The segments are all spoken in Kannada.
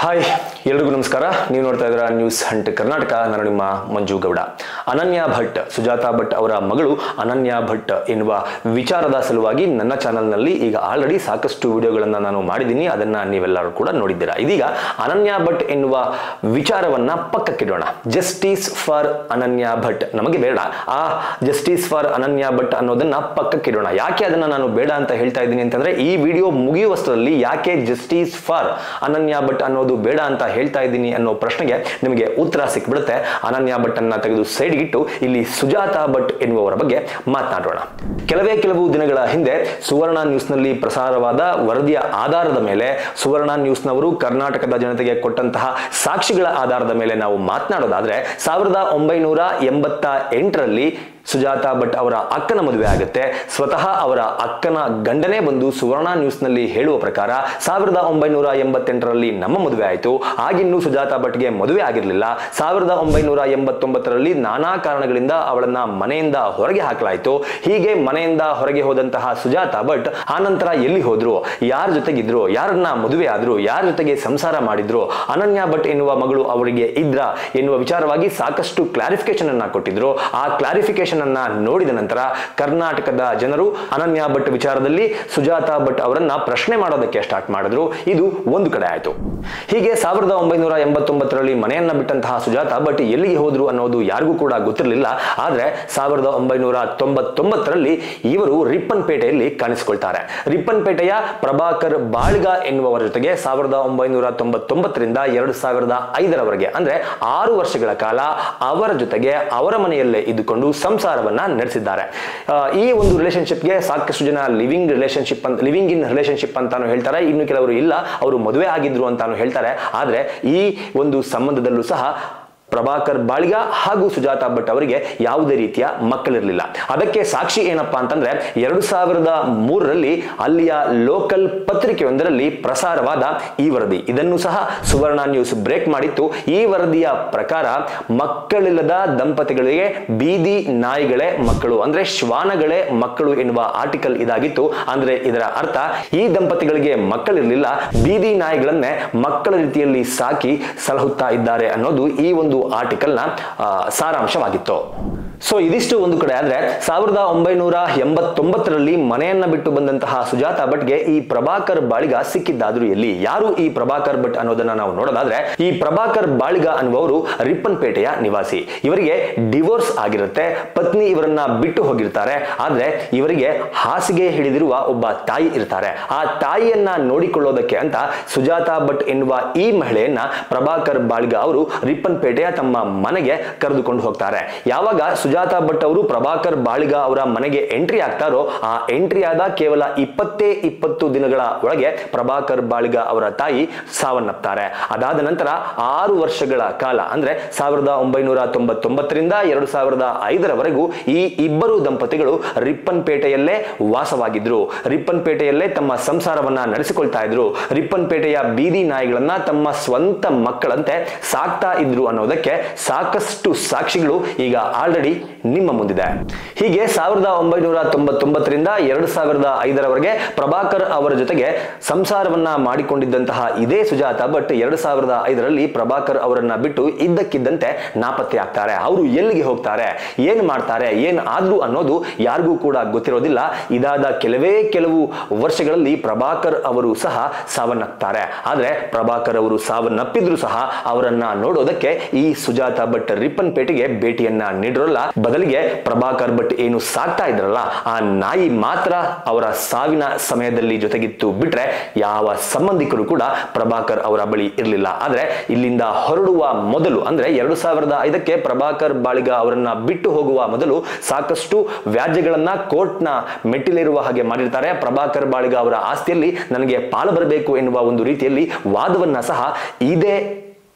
ಹಾಯ್ ಎಲ್ರಿಗೂ ನಮಸ್ಕಾರ. ನೀವು ನೋಡ್ತಾ ಇದ್ದೀರಾ ನ್ಯೂಸ್ ಹಂಟ್ ಕರ್ನಾಟಕ. ನಾನು ನಿಮ್ಮ ಮಂಜು ಗೌಡ. ಅನನ್ಯ ಭಟ್, ಸುಜಾತಾ ಭಟ್ ಅವರ ಮಗಳು ಅನನ್ಯ ಭಟ್ ಎನ್ನುವ ವಿಚಾರದ ಸಲುವಾಗಿ ನನ್ನ ಚಾನಲ್ನಲ್ಲಿ ಈಗ ಆಲ್ರೆಡಿ ಸಾಕಷ್ಟು ವಿಡಿಯೋಗಳನ್ನು ನಾನು ಮಾಡಿದ್ದೀನಿ. ಅದನ್ನ ನೀವೆಲ್ಲರೂ ಕೂಡ ನೋಡಿದ್ದೀರಾ. ಇದೀಗ ಅನನ್ಯ ಭಟ್ ಎನ್ನುವ ವಿಚಾರವನ್ನ ಪಕ್ಕಕ್ಕಿಡೋಣ. ಜಸ್ಟಿಸ್ ಫಾರ್ ಅನನ್ಯ ಭಟ್ ನಮಗೆ ಬೇಡ. ಆ ಜಸ್ಟಿಸ್ ಫಾರ್ ಅನನ್ಯ ಭಟ್ ಅನ್ನೋದನ್ನ ಪಕ್ಕಕ್ಕಿಡೋಣ. ಯಾಕೆ ಅದನ್ನ ನಾನು ಬೇಡ ಅಂತ ಹೇಳ್ತಾ ಇದ್ದೀನಿ ಅಂತಂದ್ರೆ, ಈ ವಿಡಿಯೋ ಮುಗಿಯುವಷ್ಟರಲ್ಲಿ ಯಾಕೆ ಜಸ್ಟಿಸ್ ಫಾರ್ ಅನನ್ಯ ಭಟ್ ಅನ್ನೋದು ಬೇಡ ಅಂತ ಹೇಳ್ತಾ ಇದ್ದೀನಿ ಅನ್ನೋ ಪ್ರಶ್ನೆಗೆ ನಿಮಗೆ ಉತ್ತರ ಸಿಕ್ಬಿಡುತ್ತೆ. ಅನನ್ಯ ಭಟ್ ಅನ್ನ ತೆಗೆದು ಸೈಡ್ಗಿಟ್ಟು ಇಲ್ಲಿ ಸುಜಾತಾ ಭಟ್ ಎನ್ನುವವರ ಬಗ್ಗೆ ಮಾತನಾಡೋಣ. ಕೆಲವು ದಿನಗಳ ಹಿಂದೆ ಸುವರ್ಣ ನ್ಯೂಸ್ನಲ್ಲಿ ಪ್ರಸಾರವಾದ ವರದಿಯ ಆಧಾರದ ಮೇಲೆ, ಸುವರ್ಣ ನ್ಯೂಸ್ನವರು ಕರ್ನಾಟಕದ ಜನತೆಗೆ ಕೊಟ್ಟಂತಹ ಸಾಕ್ಷಿಗಳ ಆಧಾರದ ಮೇಲೆ ನಾವು ಮಾತನಾಡೋದಾದ್ರೆ, 1988ರಲ್ಲಿ ಸುಜಾತಾ ಭಟ್ ಅವರ ಅಕ್ಕನ ಮದುವೆ ಆಗುತ್ತೆ. ಸ್ವತಃ ಅವರ ಅಕ್ಕನ ಗಂಡನೇ ಬಂದು ಸುವರ್ಣ ನ್ಯೂಸ್ನಲ್ಲಿ ಹೇಳುವ ಪ್ರಕಾರ 1988ರಲ್ಲಿ ನಮ್ಮ ಮದುವೆ ಆಯಿತು. ಆಗಿನ್ನೂ ಸುಜಾತಾ ಭಟ್ಗೆ ಮದುವೆ ಆಗಿರಲಿಲ್ಲ. 1989ರಲ್ಲಿ ನಾನಾ ಕಾರಣಗಳಿಂದ ಅವಳನ್ನ ಮನೆಯಿಂದ ಹೊರಗೆ ಹಾಕಲಾಯಿತು. ಹೀಗೆ ಮನೆಯಿಂದ ಹೊರಗೆ ಹೋದಂತಹ ಸುಜಾತಾ ಭಟ್ ಆನಂತರ ಎಲ್ಲಿ ಹೋದ್ರು, ಯಾರ ಜೊತೆಗಿದ್ರು, ಯಾರನ್ನ ಮದುವೆ ಆದ್ರು, ಯಾರ ಜೊತೆಗೆ ಸಂಸಾರ ಮಾಡಿದ್ರು, ಅನನ್ಯ ಭಟ್ ಎನ್ನುವ ಮಗಳು ಅವರಿಗೆ ಇದ್ರ ಎನ್ನುವ ವಿಚಾರವಾಗಿ ಸಾಕಷ್ಟು ಕ್ಲಾರಿಫಿಕೇಶನ್ ಅನ್ನ ಕೊಟ್ಟಿದ್ರು. ಆ ಕ್ಲಾರಿಫಿಕೇಶನ್ ಅನ್ನ ನೋಡಿದ ನಂತರ ಕರ್ನಾಟಕದ ಜನರು ಅನನ್ಯ ಭಟ್ ವಿಚಾರದಲ್ಲಿ ಸುಜಾತಾ ಭಟ್ ಅವರನ್ನ ಪ್ರಶ್ನೆ ಮಾಡೋದಕ್ಕೆ ಸ್ಟಾರ್ಟ್ ಮಾಡಿದ್ರು. ಇದು ಒಂದು ಕಡೆ ಆಯ್ತು. ಹೀಗೆ 1989ರಲ್ಲಿ ಮನೆಯನ್ನ ಬಿಟ್ಟಂತಹ ಸುಜಾತಾ ಭಟ್ ಎಲ್ಲಿಗೆ ಹೋದ್ರು ಅನ್ನೋದು ಯಾರಿಗೂ ಕೂಡ ಗೊತ್ತಿರಲಿಲ್ಲ. ಆದ್ರೆ 1999ರಲ್ಲಿ ಇವರು ರಿಪ್ಪನ್ಪೇಟೆಯಲ್ಲಿ ಕಾಣಿಸಿಕೊಳ್ತಾರೆ. ರಿಪ್ಪನ್ಪೇಟೆಯ ಪ್ರಭಾಕರ್ ಬಾಳ್ಗ ಎನ್ನುವವರ ಜೊತೆಗೆ 1999ರಿಂದ 2005ರವರೆಗೆ ಅಂದ್ರೆ 6 ವರ್ಷಗಳ ಕಾಲ ಅವರ ಜೊತೆಗೆ ಅವರ ಮನೆಯಲ್ಲೇ ಇದ್ದುಕೊಂಡು ಸಂಸಾರವನ್ನ ನಡೆಸಿದ್ದಾರೆ. ಈ ಒಂದು ರಿಲೇಶನ್ಶಿಪ್ಗೆ ಸಾಕಷ್ಟು ಜನ ಲಿವಿಂಗ್ ಇನ್ ರಿಲೇಶನ್ಶಿಪ್ ಅಂತಾನು ಹೇಳ್ತಾರೆ. ಇನ್ನು ಕೆಲವರು ಇಲ್ಲ, ಅವರು ಮದುವೆ ಆಗಿದ್ರು ಅಂತಾನು ಹೇಳ್ತಾರೆ. ಆದ್ರೆ ಈ ಒಂದು ಸಂಬಂಧದಲ್ಲೂ ಸಹ ಪ್ರಭಾಕರ್ ಬಾಳ್ಗ ಹಾಗೂ ಸುಜಾತಾ ಭಟ್ ಅವರಿಗೆ ಯಾವುದೇ ರೀತಿಯ ಮಕ್ಕಳಿರಲಿಲ್ಲ. ಅದಕ್ಕೆ ಸಾಕ್ಷಿ ಏನಪ್ಪಾ ಅಂತಂದ್ರೆ, 2003ರಲ್ಲಿ ಅಲ್ಲಿಯ ಲೋಕಲ್ ಪತ್ರಿಕೆಯೊಂದರಲ್ಲಿ ಪ್ರಸಾರವಾದ ಈ ವರದಿ. ಇದನ್ನು ಸಹ ಸುವರ್ಣ ನ್ಯೂಸ್ ಬ್ರೇಕ್ ಮಾಡಿತ್ತು. ಈ ವರದಿಯ ಪ್ರಕಾರ ಮಕ್ಕಳಿಲ್ಲದ ದಂಪತಿಗಳಿಗೆ ಬೀದಿ ನಾಯಿಗಳೇ ಮಕ್ಕಳು, ಅಂದ್ರೆ ಶ್ವಾನಗಳೇ ಮಕ್ಕಳು ಎನ್ನುವ ಆರ್ಟಿಕಲ್ ಇದಾಗಿತ್ತು. ಅಂದ್ರೆ ಇದರ ಅರ್ಥ, ಈ ದಂಪತಿಗಳಿಗೆ ಮಕ್ಕಳಿರಲಿಲ್ಲ, ಬೀದಿ ನಾಯಿಗಳನ್ನೇ ಮಕ್ಕಳ ರೀತಿಯಲ್ಲಿ ಸಾಕಿ ಸಲಹುತ್ತಾ ಇದ್ದಾರೆ ಅನ್ನೋದು ಈ ಒಂದು ಆರ್ಟಿಕಲ್ ನ ಸಾರಾಂಶವಾಗಿತ್ತು. ಸೊ ಇದಿಷ್ಟು ಒಂದು ಕಡೆ ಆದ್ರೆ, 1989ರಲ್ಲಿ ಮನೆಯನ್ನ ಬಿಟ್ಟು ಬಂದಂತಹ ಸುಜಾತಾ ಭಟ್ಗೆ ಈ ಪ್ರಭಾಕರ್ ಬಾಳ್ಗ ಸಿಕ್ಕಿದ್ದಾದ್ರು ಎಲ್ಲಿ? ಯಾರು ಈ ಪ್ರಭಾಕರ್ ಭಟ್ ಅನ್ನೋದನ್ನ ನಾವು ನೋಡೋದಾದ್ರೆ, ಈ ಪ್ರಭಾಕರ್ ಬಾಳ್ಗ ಅನ್ನುವರು ರಿಪ್ಪನ್ಪೇಟೆಯ ನಿವಾಸಿ. ಇವರಿಗೆ ಡಿವೋರ್ಸ್ ಆಗಿರುತ್ತೆ. ಪತ್ನಿ ಇವರನ್ನ ಬಿಟ್ಟು ಹೋಗಿರ್ತಾರೆ. ಆದ್ರೆ ಇವರಿಗೆ ಹಾಸಿಗೆ ಹಿಡಿದಿರುವ ಒಬ್ಬ ತಾಯಿ ಇರ್ತಾರೆ. ಆ ತಾಯಿಯನ್ನ ನೋಡಿಕೊಳ್ಳೋದಕ್ಕೆ ಅಂತ ಸುಜಾತಾ ಭಟ್ ಎನ್ನುವ ಈ ಮಹಿಳೆಯನ್ನ ಪ್ರಭಾಕರ್ ಬಾಳ್ಗ ಅವರು ರಿಪ್ಪನ್ಪೇಟೆಯ ತಮ್ಮ ಮನೆಗೆ ಕರೆದುಕೊಂಡು ಹೋಗ್ತಾರೆ. ಯಾವಾಗ ಸುಜಾತಾ ಭಟ್ ಅವರು ಪ್ರಭಾಕರ್ ಬಾಳ್ಗ ಅವರ ಮನೆಗೆ ಎಂಟ್ರಿ ಆಗ್ತಾರೋ, ಆ ಎಂಟ್ರಿ ಆದ ಕೇವಲ 20 ದಿನಗಳ ಒಳಗೆ ಪ್ರಭಾಕರ್ ಬಾಳ್ಗ ಅವರ ತಾಯಿ ಸಾವನ್ನಪ್ತಾರೆ. ಅದಾದ ನಂತರ 6 ವರ್ಷಗಳ ಕಾಲ ಅಂದ್ರೆ 1999ರಿಂದ 2005ರವರೆಗೂ ಈ ಇಬ್ಬರು ದಂಪತಿಗಳು ರಿಪ್ಪನ್ಪೇಟೆಯಲ್ಲೇ ವಾಸವಾಗಿದ್ರು. ರಿಪ್ಪನ್ಪೇಟೆಯಲ್ಲೇ ತಮ್ಮ ಸಂಸಾರವನ್ನ ನಡೆಸಿಕೊಳ್ತಾ ಇದ್ರು. ರಿಪ್ಪನ್ಪೇಟೆಯ ಬೀದಿ ನಾಯಿಗಳನ್ನ ತಮ್ಮ ಸ್ವಂತ ಮಕ್ಕಳಂತೆ ಸಾಕ್ತಾ ಇದ್ರು ಅನ್ನೋದಕ್ಕೆ ಸಾಕಷ್ಟು ಸಾಕ್ಷಿಗಳು ಈಗ ಆಲ್ರೆಡಿ ನಿಮ್ಮ ಮುಂದಿದೆ. ಹೀಗೆ 1999ರಿಂದ 2005ರವರೆಗೆ ಪ್ರಭಾಕರ್ ಅವರ ಜೊತೆಗೆ ಸಂಸಾರವನ್ನ ಮಾಡಿಕೊಂಡಿದ್ದಂತಹ ಇದೇ ಸುಜಾತಾ ಭಟ್ 2005ರಲ್ಲಿ ಪ್ರಭಾಕರ್ ಅವರನ್ನ ಬಿಟ್ಟು ಇದ್ದಕ್ಕಿದ್ದಂತೆ ನಾಪತ್ತೆ ಆಗ್ತಾರೆ. ಅವರು ಎಲ್ಲಿಗೆ ಹೋಗ್ತಾರೆ, ಏನ್ ಮಾಡ್ತಾರೆ, ಏನ್ ಆದ್ರು ಅನ್ನೋದು ಯಾರಿಗೂ ಕೂಡ ಗೊತ್ತಿರೋದಿಲ್ಲ. ಇದಾದ ಕೆಲವು ವರ್ಷಗಳಲ್ಲಿ ಪ್ರಭಾಕರ್ ಅವರು ಸಹ ಸಾವನ್ನಪ್ತಾರೆ. ಆದ್ರೆ ಪ್ರಭಾಕರ್ ಅವರು ಸಾವನ್ನಪ್ಪಿದ್ರು ಸಹ ಅವರನ್ನ ನೋಡೋದಕ್ಕೆ ಈ ಸುಜಾತಾ ಭಟ್ ರಿಪ್ಪನ್ಪೇಟೆಗೆ ಭೇಟಿಯನ್ನ ನೀಡಿರಲ್ಲ. ಬದಲಿಗೆ ಪ್ರಭಾಕರ್ ಭಟ್ ಏನು ಸಾಕ್ತಾ ಇದ್ರಲ್ಲ, ಆ ನಾಯಿ ಮಾತ್ರ ಅವರ ಸಾವಿನ ಸಮಯದಲ್ಲಿ ಜೊತೆಗಿತ್ತು ಬಿಟ್ರೆ ಯಾವ ಸಂಬಂಧಿಕರು ಕೂಡ ಪ್ರಭಾಕರ್ ಅವರ ಬಳಿ ಇರಲಿಲ್ಲ. ಆದ್ರೆ ಇಲ್ಲಿಂದ ಹೊರಡುವ ಮೊದಲು ಅಂದ್ರೆ 2005ಕ್ಕೆ ಪ್ರಭಾಕರ್ ಬಾಳ್ಗ ಅವರನ್ನ ಬಿಟ್ಟು ಹೋಗುವ ಮೊದಲು ಸಾಕಷ್ಟು ವ್ಯಾಜ್ಯಗಳನ್ನ ಕೋರ್ಟ್ನ ಮೆಟ್ಟಿಲೇರುವ ಹಾಗೆ ಮಾಡಿರ್ತಾರೆ. ಪ್ರಭಾಕರ್ ಬಾಳ್ಗ ಅವರ ಆಸ್ತಿಯಲ್ಲಿ ನನಗೆ ಪಾಲು ಬರಬೇಕು ಎನ್ನುವ ಒಂದು ರೀತಿಯಲ್ಲಿ ವಾದವನ್ನ ಸಹ ಇದೇ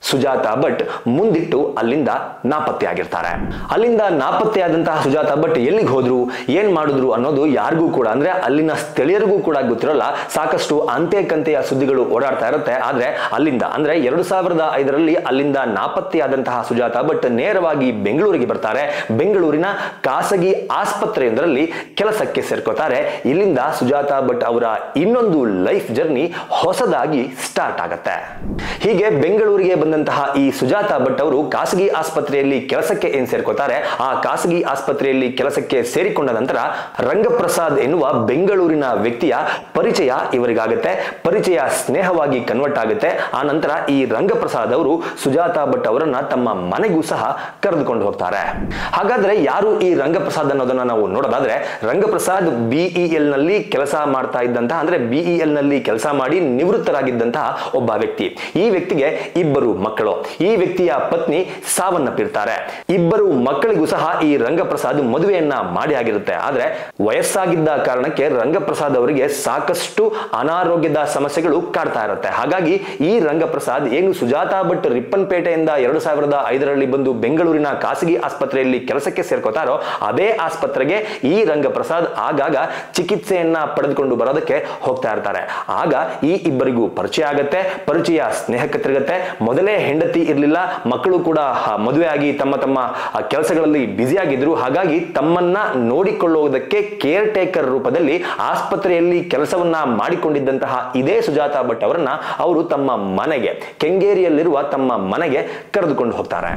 ಸುಜಾತಾ ಭಟ್ ಮುಂದಿಟ್ಟು ಅಲ್ಲಿಂದ ನಾಪತ್ತೆಯಾಗಿರ್ತಾರೆ. ಅಲ್ಲಿಂದ ನಾಪತ್ತೆಯಾದಂತಹ ಸುಜಾತಾ ಭಟ್ ಎಲ್ಲಿಗೆ ಹೋದ್ರು, ಏನ್ ಮಾಡಿದ್ರು ಅನ್ನೋದು ಯಾರಿಗೂ ಕೂಡ ಅಂದ್ರೆ ಅಲ್ಲಿನ ಸ್ಥಳೀಯರಿಗೂ ಕೂಡ ಗೊತ್ತಿರಲ್ಲ. ಸಾಕಷ್ಟು ಅಂತೆ ಕಂತೆಯ ಸುದ್ದಿಗಳು ಓಡಾಡ್ತಾ ಇರುತ್ತೆ. ಆದ್ರೆ ಅಲ್ಲಿಂದ ಅಂದ್ರೆ 2005ರಲ್ಲಿ ಅಲ್ಲಿಂದ ನಾಪತ್ತೆಯಾದಂತಹ ಸುಜಾತಾ ಭಟ್ ನೇರವಾಗಿ ಬೆಂಗಳೂರಿಗೆ ಬರ್ತಾರೆ. ಬೆಂಗಳೂರಿನ ಖಾಸಗಿ ಆಸ್ಪತ್ರೆಯೊಂದರಲ್ಲಿ ಕೆಲಸಕ್ಕೆ ಸೇರ್ಕೋತಾರೆ. ಇಲ್ಲಿಂದ ಸುಜಾತಾ ಭಟ್ ಅವರ ಇನ್ನೊಂದು ಲೈಫ್ ಜರ್ನಿ ಹೊಸದಾಗಿ ಸ್ಟಾರ್ಟ್ ಆಗತ್ತೆ. ಹೀಗೆ ಬೆಂಗಳೂರಿಗೆ ಬಂದಂತಹ ಈ ಸುಜಾತಾ ಭಟ್ ಅವರು ಖಾಸಗಿ ಆಸ್ಪತ್ರೆಯಲ್ಲಿ ಕೆಲಸಕ್ಕೆ ಏನ್ ಸೇರ್ಕೋತಾರೆ, ಆ ಖಾಸಗಿ ಆಸ್ಪತ್ರೆಯಲ್ಲಿ ಕೆಲಸಕ್ಕೆ ಸೇರಿಕೊಂಡ ನಂತರ ರಂಗಪ್ರಸಾದ್ ಎನ್ನುವ ಬೆಂಗಳೂರಿನ ವ್ಯಕ್ತಿಯ ಪರಿಚಯ ಇವರಿಗಾಗುತ್ತೆ. ಪರಿಚಯ ಸ್ನೇಹವಾಗಿ ಕನ್ವರ್ಟ್ ಆಗುತ್ತೆ. ಆ ನಂತರ ಈ ರಂಗಪ್ರಸಾದ್ ಅವರು ಸುಜಾತಾ ಭಟ್ ಅವರನ್ನ ತಮ್ಮ ಮನೆಗೂ ಸಹ ಕರೆದುಕೊಂಡು ಹೋಗ್ತಾರೆ. ಹಾಗಾದ್ರೆ ಯಾರು ಈ ರಂಗಪ್ರಸಾದ್ ಅನ್ನೋದನ್ನ ನಾವು ನೋಡೋದಾದ್ರೆ, ರಂಗಪ್ರಸಾದ್ BEL ನಲ್ಲಿ ಕೆಲಸ ಮಾಡ್ತಾ ಇದ್ದಂತಹ ಅಂದ್ರೆ BEL ನಲ್ಲಿ ಕೆಲಸ ಮಾಡಿ ನಿವೃತ್ತರಾಗಿದ್ದಂತಹ ಒಬ್ಬ ವ್ಯಕ್ತಿ. ಈ ವ್ಯಕ್ತಿಗೆ ಇಬ್ಬರು ಮಕ್ಕಳು. ಈ ವ್ಯಕ್ತಿಯ ಪತ್ನಿ ಸಾವನ್ನಪ್ಪಿರ್ತಾರೆ. ಇಬ್ಬರು ಮಕ್ಕಳಿಗೂ ಸಹ ಈ ರಂಗಪ್ರಸಾದ್ ಮದುವೆಯನ್ನ ಮಾಡಿ ಆಗಿರುತ್ತೆ. ಆದ್ರೆ ವಯಸ್ಸಾಗಿದ್ದ ಕಾರಣಕ್ಕೆ ರಂಗಪ್ರಸಾದ್ ಅವರಿಗೆ ಸಾಕಷ್ಟು ಅನಾರೋಗ್ಯದ ಸಮಸ್ಯೆಗಳು ಕಾಡ್ತಾ ಇರುತ್ತೆ. ಹಾಗಾಗಿ ಈ ರಂಗಪ್ರಸಾದ್ ಏನು ಸುಜಾತಾ ಭಟ್ ರಿಪ್ಪನ್ಪೇಟೆಯಿಂದ 2005ರಲ್ಲಿ ಬಂದು ಬೆಂಗಳೂರಿನ ಖಾಸಗಿ ಆಸ್ಪತ್ರೆಯಲ್ಲಿ ಕೆಲಸಕ್ಕೆ ಸೇರ್ಕೋತಾರೋ ಅದೇ ಆಸ್ಪತ್ರೆಗೆ ಈ ರಂಗಪ್ರಸಾದ್ ಆಗಾಗ ಚಿಕಿತ್ಸೆಯನ್ನ ಪಡೆದುಕೊಂಡು ಬರೋದಕ್ಕೆ ಹೋಗ್ತಾ ಇರ್ತಾರೆ. ಆಗ ಈ ಇಬ್ಬರಿಗೂ ಪರಿಚಯ ಆಗತ್ತೆ. ಪರಿಚಯ ಸ್ನೇಹಕ್ಕೆ ತಿರುಗತ್ತೆ. ಮೊದಲೇ ಹೆಂಡತಿ ಇರಲಿಲ್ಲ, ಮಕ್ಕಳು ಕೂಡ ಮದುವೆ ಆಗಿ ತಮ್ಮ ತಮ್ಮ ಕೆಲಸಗಳಲ್ಲಿ ಬ್ಯುಸಿ ಆಗಿದ್ರು. ಹಾಗಾಗಿ ತಮ್ಮನ್ನ ನೋಡಿಕೊಳ್ಳುವುದಕ್ಕೆ ಕೇರ್ ಟೇಕರ್ ರೂಪದಲ್ಲಿ ಆಸ್ಪತ್ರೆಯಲ್ಲಿ ಕೆಲಸವನ್ನ ಮಾಡಿಕೊಂಡಿದ್ದಂತಹ ಇದೇ ಸುಜಾತಾ ಭಟ್ ಅವರನ್ನ ಅವರು ತಮ್ಮ ಮನೆಗೆ, ಕೆಂಗೇರಿಯಲ್ಲಿರುವ ತಮ್ಮ ಮನೆಗೆ ಕರೆದುಕೊಂಡು ಹೋಗ್ತಾರೆ.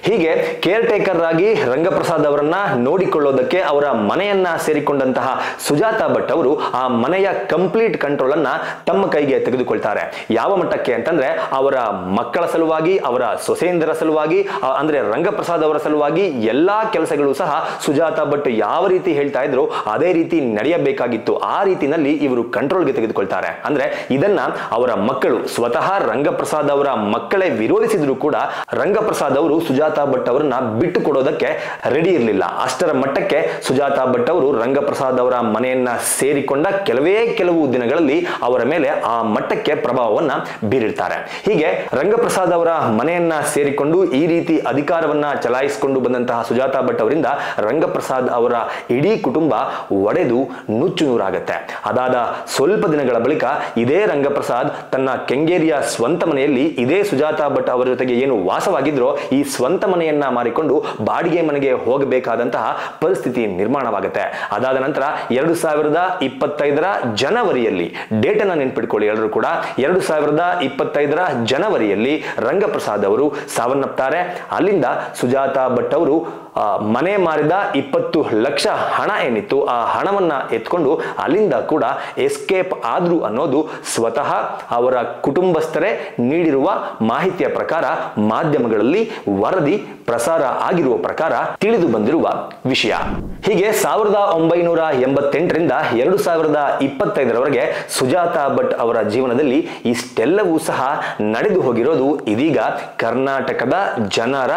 ಹೀಗೆ ಕೇರ್ ಟೇಕರ್ ಆಗಿ ರಂಗಪ್ರಸಾದ್ ಅವರನ್ನ ನೋಡಿಕೊಳ್ಳೋದಕ್ಕೆ ಅವರ ಮನೆಯನ್ನ ಸೇರಿಕೊಂಡಂತಹ ಸುಜಾತಾ ಭಟ್ ಅವರು ಆ ಮನೆಯ ಕಂಪ್ಲೀಟ್ ಕಂಟ್ರೋಲ್ ಅನ್ನ ತಮ್ಮ ಕೈಗೆ ತೆಗೆದುಕೊಳ್ತಾರೆ. ಯಾವ ಮಟ್ಟಕ್ಕೆ ಅಂತಂದ್ರೆ, ಅವರ ಮಕ್ಕಳ ಸಲುವಾಗಿ, ಅವರ ಸೊಸೆಯಂದರ ಸಲುವಾಗಿ, ಅಂದ್ರೆ ರಂಗಪ್ರಸಾದ್ ಅವರ ಸಲುವಾಗಿ ಎಲ್ಲಾ ಕೆಲಸಗಳು ಸಹ ಸುಜಾತಾ ಭಟ್ ಯಾವ ರೀತಿ ಹೇಳ್ತಾ ಇದ್ರು ಅದೇ ರೀತಿ ನಡೆಯಬೇಕಾಗಿತ್ತು. ಆ ರೀತಿನಲ್ಲಿ ಇವರು ಕಂಟ್ರೋಲ್ಗೆ ತೆಗೆದುಕೊಳ್ತಾರೆ. ಅಂದ್ರೆ ಇದನ್ನ ಅವರ ಮಕ್ಕಳು, ಸ್ವತಃ ರಂಗಪ್ರಸಾದ್ ಅವರ ಮಕ್ಕಳೇ ವಿರೋಧಿಸಿದ್ರು ಕೂಡ ರಂಗಪ್ರಸಾದ್ ಅವರು ಸುಜಾತಾ ಭಟ್ ಅವರನ್ನ ಬಿಟ್ಟು ಕೊಡೋದಕ್ಕೆ ರೆಡಿ ಇರಲಿಲ್ಲ. ಅಷ್ಟರ ಮಟ್ಟಕ್ಕೆ ಸುಜಾತಾ ಭಟ್ ಅವರು ರಂಗಪ್ರಸಾದ್ ಅವರ ಮನೆಯನ್ನ ಸೇರಿಕೊಂಡ ಕೆಲವು ದಿನಗಳಲ್ಲಿ ಅವರ ಮೇಲೆ ಆ ಮಟ್ಟಕ್ಕೆ ಪ್ರಭಾವವನ್ನ ಬೀರಿರ್ತಾರೆ. ಹೀಗೆ ರಂಗಪ್ರಸಾದ್ ಅವರ ಮನೆಯನ್ನ ಸೇರಿಕೊಂಡು ಈ ರೀತಿ ಅಧಿಕಾರವನ್ನ ಚಲಾಯಿಸಿಕೊಂಡು ಬಂದಂತಹ ಸುಜಾತಾ ಭಟ್ ಅವರಿಂದ ರಂಗಪ್ರಸಾದ್ ಅವರ ಇಡೀ ಕುಟುಂಬ ಒಡೆದು ನುಚ್ಚು ನೂರಾಗತ್ತೆ. ಅದಾದ ಸ್ವಲ್ಪ ದಿನಗಳ ಬಳಿಕ ಇದೇ ರಂಗಪ್ರಸಾದ್ ತನ್ನ ಕೆಂಗೇರಿಯ ಸ್ವಂತ ಮನೆಯಲ್ಲಿ ಇದೇ ಸುಜಾತಾ ಭಟ್ ಅವರ ಜೊತೆಗೆ ಏನು ವಾಸವಾಗಿದ್ರೋ ಈ ಸ್ವಂತ ಮನೆಯನ್ನ ಮಾರಿಕೊಂಡು ಬಾಡಿಗೆ ಮನೆಗೆ ಹೋಗಬೇಕಾದಂತಹ ಪರಿಸ್ಥಿತಿ ನಿರ್ಮಾಣವಾಗುತ್ತೆ. ಅದಾದ ನಂತರ 2025ರ ಜನವರಿಯಲ್ಲಿ, ಡೇಟ್ ಅನ್ನ ನೆನ್ಪಿಟ್ಕೊಳ್ಳಿ ಎಲ್ಲರೂ ಕೂಡ, 2025ರ ಜನವರಿಯಲ್ಲಿ ರಂಗಪ್ರಸಾದ್ ಅವರು ಸಾವನ್ನಪ್ತಾರೆ. ಅಲ್ಲಿಂದ ಸುಜಾತಾ ಭಟ್ ಅವರು ಮನೆ ಮಾರಿದ 20 ಲಕ್ಷ ಹಣ ಏನಿತ್ತು ಆ ಹಣವನ್ನ ಎತ್ಕೊಂಡು ಅಲ್ಲಿಂದ ಕೂಡ ಎಸ್ಕೇಪ್ ಆದ್ರು ಅನ್ನೋದು ಸ್ವತಃ ಅವರ ಕುಟುಂಬಸ್ಥರೇ ನೀಡಿರುವ ಮಾಹಿತಿಯ ಪ್ರಕಾರ, ಮಾಧ್ಯಮಗಳಲ್ಲಿ ವರದಿ ಪ್ರಸಾರ ಆಗಿರುವ ಪ್ರಕಾರ ತಿಳಿದು ಬಂದಿರುವ ವಿಷಯ. ಹೀಗೆ 1988ರಿಂದ 2025ರವರೆಗೆ ಸುಜಾತಾ ಭಟ್ ಅವರ ಜೀವನದಲ್ಲಿ ಇಷ್ಟೆಲ್ಲವೂ ಸಹ ನಡೆದು ಹೋಗಿರೋದು ಇದೀಗ ಕರ್ನಾಟಕದ ಜನರ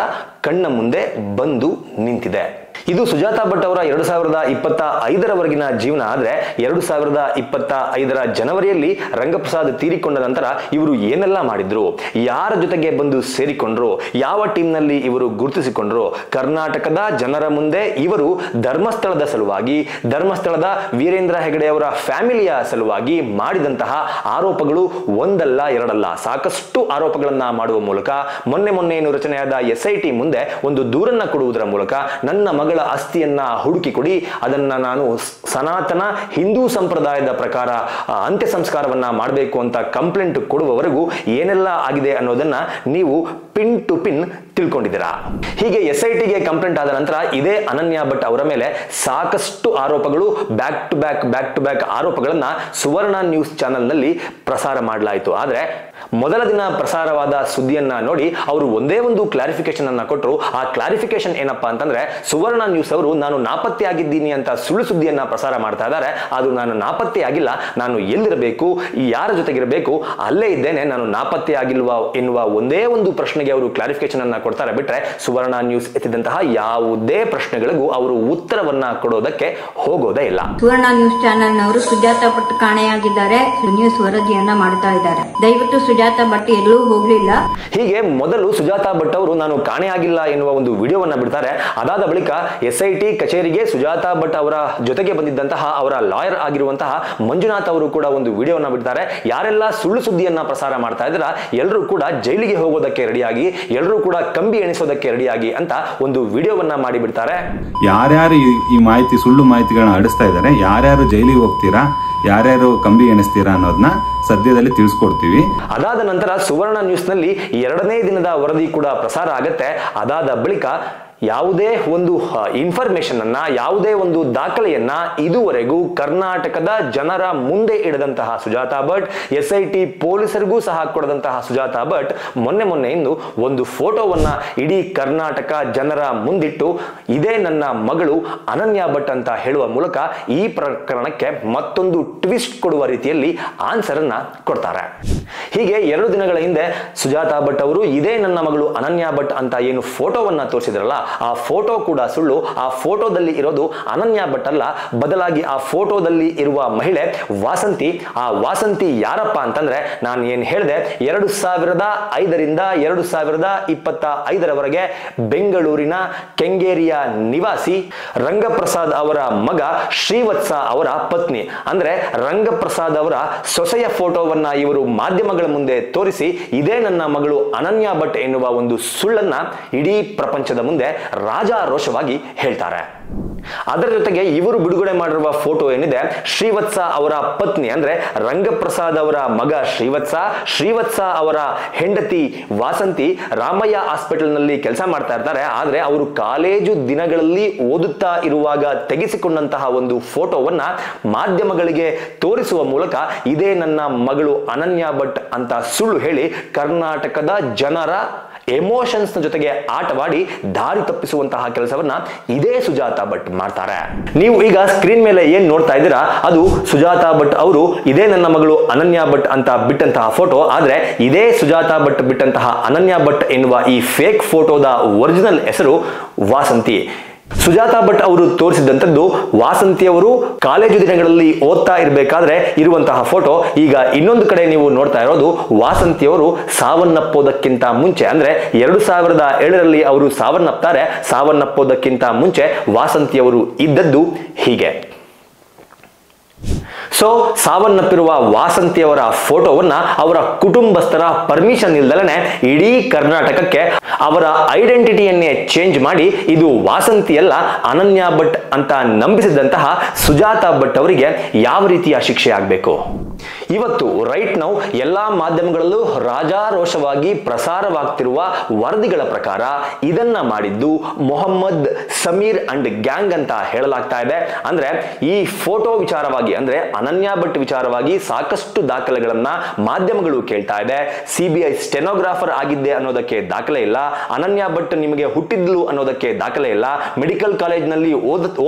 ಕಣ್ಣ ಮುಂದೆ ಬಂದು ನಿಂತಿದೆ. ಇದು ಸುಜಾತಾ ಭಟ್ ಅವರ 2025ರವರೆಗಿನ ಜೀವನ. ಆದ್ರೆ 2025ರ ಜನವರಿಯಲ್ಲಿ ರಂಗಪ್ರಸಾದ್ ತೀರಿಕೊಂಡ ನಂತರ ಇವರು ಏನೆಲ್ಲ ಮಾಡಿದ್ರು, ಯಾರ ಜೊತೆಗೆ ಬಂದು ಸೇರಿಕೊಂಡ್ರು, ಯಾವ ಟೀಮ್ ನಲ್ಲಿ ಇವರು ಗುರುತಿಸಿಕೊಂಡ್ರು, ಕರ್ನಾಟಕದ ಜನರ ಮುಂದೆ ಇವರು ಧರ್ಮಸ್ಥಳದ ಸಲುವಾಗಿ, ಧರ್ಮಸ್ಥಳದ ವೀರೇಂದ್ರ ಹೆಗಡೆ ಅವರ ಫ್ಯಾಮಿಲಿಯ ಸಲುವಾಗಿ ಮಾಡಿದಂತಹ ಆರೋಪಗಳು ಒಂದಲ್ಲ ಎರಡಲ್ಲ, ಸಾಕಷ್ಟು ಆರೋಪಗಳನ್ನ ಮಾಡುವ ಮೂಲಕ ಮೊನ್ನೆ ರಚನೆಯಾದ SIT ಮುಂದೆ ಒಂದು ದೂರನ್ನ ಕೊಡುವುದರ ಮೂಲಕ ನನ್ನ ಮಗಳ ಆಸ್ತಿಯನ್ನ ಹುಡುಕಿ ಕೊಡಿ, ಅದನ್ನ ನಾನು ಸನಾತನ ಹಿಂದೂ ಸಂಪ್ರದಾಯದ ಪ್ರಕಾರ ಅಂತ್ಯ ಸಂಸ್ಕಾರವನ್ನ ಮಾಡಬೇಕು ಅಂತ ಕಂಪ್ಲೇಂಟ್ ಕೊಡುವವರೆಗೂ ಏನೆಲ್ಲ ಆಗಿದೆ ಅನ್ನೋದನ್ನ ನೀವು ಪಿನ್ ಟು ಪಿನ್ ತಿಳ್ಕೊಂಡಿದ್ದೀರಾ. ಹೀಗೆ SITಗೆ ಕಂಪ್ಲೇಂಟ್ ಆದ ನಂತರ ಇದೇ ಅನನ್ಯ ಭಟ್ ಅವರ ಮೇಲೆ ಸಾಕಷ್ಟು ಆರೋಪಗಳು, ಬ್ಯಾಕ್ ಟು ಬ್ಯಾಕ್ ಆರೋಪಗಳನ್ನ ಸುವರ್ಣ ನ್ಯೂಸ್ ಚಾನೆಲ್ ನಲ್ಲಿ ಪ್ರಸಾರ ಮಾಡಲಾಯಿತು. ಆದ್ರೆ ಮೊದಲ ದಿನ ಪ್ರಸಾರವಾದ ಸುದ್ದಿಯನ್ನ ನೋಡಿ ಅವರು ಒಂದೇ ಒಂದು ಕ್ಲಾರಿಫಿಕೇಶನ್ ಅನ್ನ ಕೊಟ್ಟರು. ಆ ಕ್ಲಾರಿಫಿಕೇಶನ್ ಏನಪ್ಪಾ ಅಂತಂದ್ರೆ, ಸುವರ್ಣ ನ್ಯೂಸ್ ಅವರು ನಾನು ನಾಪತ್ತೆ ಆಗಿದ್ದೀನಿ ಅಂತ ಸುಳ್ಳು ಸುದ್ದಿಯನ್ನ ಪ್ರಸಾರ ಮಾಡ್ತಾ ಇದ್ದಾರೆ. ಅದು ನಾನು ನಾಪತ್ತೆ ಆಗಿಲ್ಲ, ನಾನು ಎಲ್ಲಿರಬೇಕು, ಯಾರ ಜೊತೆಗಿರಬೇಕು ಅಲ್ಲೇ ಇದ್ದೇನೆ, ನಾನು ನಾಪತ್ತೆ ಆಗಿಲ್ವಾ ಎನ್ನುವ ಒಂದೇ ಒಂದು ಪ್ರಶ್ನೆಗೆ ಅವರು ಕ್ಲಾರಿಫಿಕೇಶನ್ ಅನ್ನ ಕೊಡ್ತಾರೆ. ಬಿಟ್ರೆ ಸುವರ್ಣ ನ್ಯೂಸ್ ಎತ್ತಿದಂತಹ ಯಾವುದೇ ಪ್ರಶ್ನೆಗಳಿಗೂ ಅವರು ಉತ್ತರವನ್ನ ಕೊಡೋದಕ್ಕೆ ಹೋಗೋದೇ ಇಲ್ಲ. ಸುವರ್ಣ ನ್ಯೂಸ್ ಚಾನೆಲ್ ನವರು ಸುಜಾತಾ ಭಟ್ ಕಾಣೆಯಾಗಿದ್ದಾರೆ ನ್ಯೂಸ್ ವರದಿಯನ್ನ ಮಾಡ್ತಾ ಇದ್ದಾರೆ. ದಯವಿಟ್ಟು ಸುಜಾತಾ ಸುಜಾತಾ ಭಟ್ ಎಲ್ಲೂ ಹೋಗ್ಲಿಲ್ಲ. ಹೀಗೆ ಮೊದಲು ಸುಜಾತಾ ಭಟ್ ಅವರು ನಾನು ಕಾಣೆಯಾಗಿಲ್ಲ ಎನ್ನುವ ಒಂದು ವಿಡಿಯೋವನ್ನ ಬಿಡ್ತಾರೆ. ಅದಾದ ಬಳಿಕ SIT ಕಚೇರಿಗೆ ಸುಜಾತಾ ಭಟ್ ಅವರ ಜೊತೆಗೆ ಬಂದಿದ್ದಂತಹ ಅವರ ಲಾಯರ್ ಆಗಿರುವಂತಹ ಮಂಜುನಾಥ್ ಅವರು ಕೂಡ ಒಂದು ವಿಡಿಯೋವನ್ನ ಬಿಡ್ತಾರೆ. ಯಾರೆಲ್ಲ ಸುಳ್ಳು ಸುದ್ದಿಯನ್ನ ಪ್ರಸಾರ ಮಾಡ್ತಾ ಇದ್ರ ಎಲ್ಲರೂ ಕೂಡ ಜೈಲಿಗೆ ಹೋಗೋದಕ್ಕೆ ರೆಡಿಯಾಗಿ, ಎಲ್ಲರೂ ಕೂಡ ಕಂಬಿ ಎಣಿಸೋದಕ್ಕೆ ರೆಡಿಯಾಗಿ ಅಂತ ಒಂದು ವಿಡಿಯೋವನ್ನ ಮಾಡಿ ಬಿಡ್ತಾರೆ. ಯಾರ್ಯಾರು ಈ ಮಾಹಿತಿ ಸುಳ್ಳು ಮಾಹಿತಿಗಳನ್ನ ಹಡಿಸ್ತಾ ಇದ್ದಾರೆ, ಯಾರ್ಯಾರು ಜೈಲಿಗೆ ಹೋಗ್ತೀರಾ, ಯಾರ್ಯಾರು ಕಂಬಿ ಎಣಿಸ್ತೀರಾ ಅನ್ನೋದನ್ನ ಸದ್ಯದಲ್ಲಿ ತಿಳಿಸ್ಕೊಡ್ತೀವಿ. ಅದಾದ ನಂತರ ಸುವರ್ಣ ನ್ಯೂಸ್ ನಲ್ಲಿ 2ನೇ ದಿನದ ವರದಿ ಕೂಡ ಪ್ರಸಾರ ಆಗುತ್ತೆ. ಅದಾದ ಬಳಿಕ ಯಾವುದೇ ಒಂದು ಇನ್ಫಾರ್ಮೇಶನ್ ಅನ್ನ, ಯಾವುದೇ ಒಂದು ದಾಖಲೆಯನ್ನ ಇದುವರೆಗೂ ಕರ್ನಾಟಕದ ಜನರ ಮುಂದೆ ಇಡದಂತಹ ಸುಜಾತಾ ಭಟ್, SIT ಪೊಲೀಸರಿಗೂ ಸಹ ಕೊಡದಂತಹ ಸುಜಾತಾ ಭಟ್ ಮೊನ್ನೆಯಿಂದ ಒಂದು ಫೋಟೋವನ್ನ ಇಡೀ ಕರ್ನಾಟಕ ಜನರ ಮುಂದಿಟ್ಟು ಇದೇ ನನ್ನ ಮಗಳು ಅನನ್ಯಾ ಭಟ್ ಅಂತ ಹೇಳುವ ಮೂಲಕ ಈ ಪ್ರಕರಣಕ್ಕೆ ಮತ್ತೊಂದು ಟ್ವಿಸ್ಟ್ ಕೊಡುವ ರೀತಿಯಲ್ಲಿ ಆನ್ಸರ್ ಅನ್ನ ಕೊಡ್ತಾರೆ. ಹೀಗೆ 2 ದಿನಗಳ ಹಿಂದೆ ಸುಜಾತಾ ಭಟ್ ಅವರು ಇದೇ ನನ್ನ ಮಗಳು ಅನನ್ಯಾ ಭಟ್ ಅಂತ ಏನು ಫೋಟೋವನ್ನ ತೋರಿಸಿದ್ರಲ್ಲ, ಆ ಫೋಟೋ ಕೂಡ ಸುಳ್ಳು. ಆ ಫೋಟೋದಲ್ಲಿ ಇರೋದು ಅನನ್ಯಾ ಭಟ್ ಅಲ್ಲ, ಬದಲಾಗಿ ಆ ಫೋಟೋದಲ್ಲಿ ಇರುವ ಮಹಿಳೆ ವಾಸಂತಿ. ಆ ವಾಸಂತಿ ಯಾರಪ್ಪ ಅಂತಂದ್ರೆ, ನಾನು ಏನ್ ಹೇಳಿದೆ, 2005ರಿಂದ 2025ರವರೆಗೆ ಬೆಂಗಳೂರಿನ ಕೆಂಗೇರಿಯ ನಿವಾಸಿ ರಂಗಪ್ರಸಾದ್ ಅವರ ಮಗ ಶ್ರೀವತ್ಸ ಅವರ ಪತ್ನಿ. ಅಂದ್ರೆ ರಂಗಪ್ರಸಾದ್ ಅವರ ಸೊಸೆಯ ಫೋಟೋವನ್ನ ಇವರು ಮಾಧ್ಯಮಗಳ ಮುಂದೆ ತೋರಿಸಿ ಇದೇ ನನ್ನ ಮಗಳು ಅನನ್ಯಾ ಭಟ್ ಎನ್ನುವ ಒಂದು ಸುಳ್ಳನ್ನ ಇಡೀ ಪ್ರಪಂಚದ ಮುಂದೆ ರಾಜಾರೋಷವಾಗಿ ಹೇಳ್ತಾರೆ. ಅದರ ಜೊತೆಗೆ ಇವರು ಬಿಡುಗಡೆ ಮಾಡಿರುವ ಫೋಟೋ ಏನಿದೆ, ಶ್ರೀವತ್ಸ ಅವರ ಪತ್ನಿ ಅಂದ್ರೆ ರಂಗಪ್ರಸಾದ್ ಅವರ ಮಗ ಶ್ರೀವತ್ಸ ಅವರ ಹೆಂಡತಿ ವಾಸಂತಿ ರಾಮಯ್ಯ ಹಾಸ್ಪಿಟಲ್ ನಲ್ಲಿ ಕೆಲಸ ಮಾಡ್ತಾ ಇರ್ತಾರೆ. ಆದ್ರೆ ಅವರು ಕಾಲೇಜು ದಿನಗಳಲ್ಲಿ ಓದುತ್ತಾ ಇರುವಾಗ ತೆಗೆಸಿಕೊಂಡಂತಹ ಒಂದು ಫೋಟೋವನ್ನ ಮಾಧ್ಯಮಗಳಿಗೆ ತೋರಿಸುವ ಮೂಲಕ ಇದೇ ನನ್ನ ಮಗಳು ಅನನ್ಯಾ ಭಟ್ ಅಂತ ಸುಳ್ಳು ಹೇಳಿ ಕರ್ನಾಟಕದ ಜನರ ಎಮೋಷನ್ಸ್ ನ ಜೊತೆಗೆ ಆಟವಾಡಿ ದಾರಿ ತಪ್ಪಿಸುವಂತಹ ಕೆಲಸವನ್ನ ಇದೇ ಸುಜಾತಾ ಭಟ್ ಮಾಡ್ತಾರೆ. ನೀವು ಈಗ ಸ್ಕ್ರೀನ್ ಮೇಲೆ ಏನ್ ನೋಡ್ತಾ ಇದ್ದೀರಾ, ಅದು ಸುಜಾತಾ ಭಟ್ ಅವರು ಇದೇ ನನ್ನ ಮಗಳು ಅನನ್ಯಾ ಭಟ್ ಅಂತ ಬಿಟ್ಟಂತಹ ಫೋಟೋ. ಆದ್ರೆ ಇದೇ ಸುಜಾತಾ ಭಟ್ ಬಿಟ್ಟಂತಹ ಅನನ್ಯಾ ಭಟ್ ಎನ್ನುವ ಈ ಫೇಕ್ ಫೋಟೋದ ಒರಿಜಿನಲ್ ಹೆಸರು ವಾಸಂತಿ. ಸುಜಾತಾ ಭಟ್ ಅವರು ತೋರಿಸಿದಂತದ್ದು ವಾಸಂತಿ ಅವರು ಕಾಲೇಜು ದಿನಗಳಲ್ಲಿ ಓದ್ತಾ ಇರಬೇಕಾದ್ರೆ ಇರುವಂತಹ ಫೋಟೋ. ಈಗ ಇನ್ನೊಂದು ಕಡೆ ನೀವು ನೋಡ್ತಾ ಇರೋದು ವಾಸಂತಿ ಅವರು ಸಾವನ್ನಪ್ಪೋದಕ್ಕಿಂತ ಮುಂಚೆ, ಅಂದ್ರೆ 2007ರಲ್ಲಿ ಅವರು ಸಾವನ್ನಪ್ಪೋದಕ್ಕಿಂತ ಮುಂಚೆ ವಾಸಂತಿ ಅವರು ಇದ್ದದ್ದು ಹೀಗೆ. ಸೊ ಸಾವನ್ನಪ್ಪಿರುವ ವಾಸಂತಿಯವರ ಫೋಟೋವನ್ನ ಅವರ ಕುಟುಂಬಸ್ಥರ ಪರ್ಮಿಷನ್ ಇಲ್ದಲೇ ಇಡೀ ಕರ್ನಾಟಕಕ್ಕೆ ಅವರ ಐಡೆಂಟಿಟಿಯನ್ನೇ ಚೇಂಜ್ ಮಾಡಿ ಇದು ವಾಸಂತಿಯಲ್ಲ ಅನನ್ಯಾ ಭಟ್ ಅಂತ ನಂಬಿಸಿದಂತಹ ಸುಜಾತಾ ಭಟ್ ಅವರಿಗೆ ಯಾವ ರೀತಿಯ ಶಿಕ್ಷೆ ಆಗಬೇಕು? ಇವತ್ತು ರೈಟ್ ನೌ ಎಲ್ಲಾ ಮಾಧ್ಯಮಗಳಲ್ಲೂ ರಾಜಾರೋಷವಾಗಿ ಪ್ರಸಾರವಾಗ್ತಿರುವ ವರದಿಗಳ ಪ್ರಕಾರ ಇದನ್ನ ಮಾಡಿದ್ದು ಮೊಹಮ್ಮದ್ ಸಮೀರ್ ಅಂಡ್ ಗ್ಯಾಂಗ್ ಅಂತ ಹೇಳಲಾಗ್ತಾ ಇದೆ. ಅಂದ್ರೆ ಈ ಫೋಟೋ ವಿಚಾರವಾಗಿ, ಅಂದ್ರೆ ಅನನ್ಯಾ ಭಟ್ ವಿಚಾರವಾಗಿ ಸಾಕಷ್ಟು ದಾಖಲೆಗಳನ್ನ ಮಾಧ್ಯಮಗಳು ಕೇಳ್ತಾ ಇದೆ. CBI ಸ್ಟೆನೋಗ್ರಾಫರ್ ಆಗಿದ್ದೆ ಅನ್ನೋದಕ್ಕೆ ದಾಖಲೆ ಇಲ್ಲ, ಅನನ್ಯಾ ಭಟ್ ನಿಮಗೆ ಹುಟ್ಟಿದ್ಲು ಅನ್ನೋದಕ್ಕೆ ದಾಖಲೆ ಇಲ್ಲ, ಮೆಡಿಕಲ್ ಕಾಲೇಜ್ ನಲ್ಲಿ